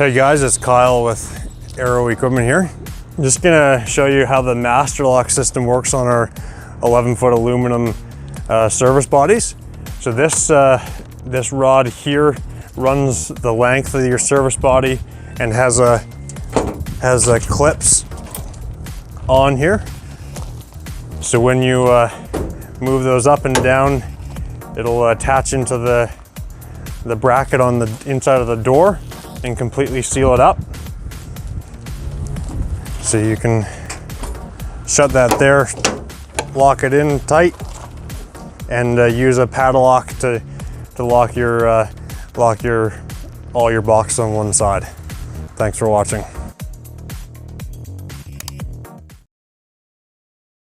Hey guys, it's Kyle with Aero Equipment here. I'm just gonna show you how the master lock system works on our 11-foot aluminum service bodies. So this rod here runs the length of your service body and has clips on here. So when you move those up and down, it'll attach into the bracket on the inside of the door and completely seal it up. So you can shut that there, lock it in tight, and use a padlock to lock all your boxes on one side. Thanks for watching.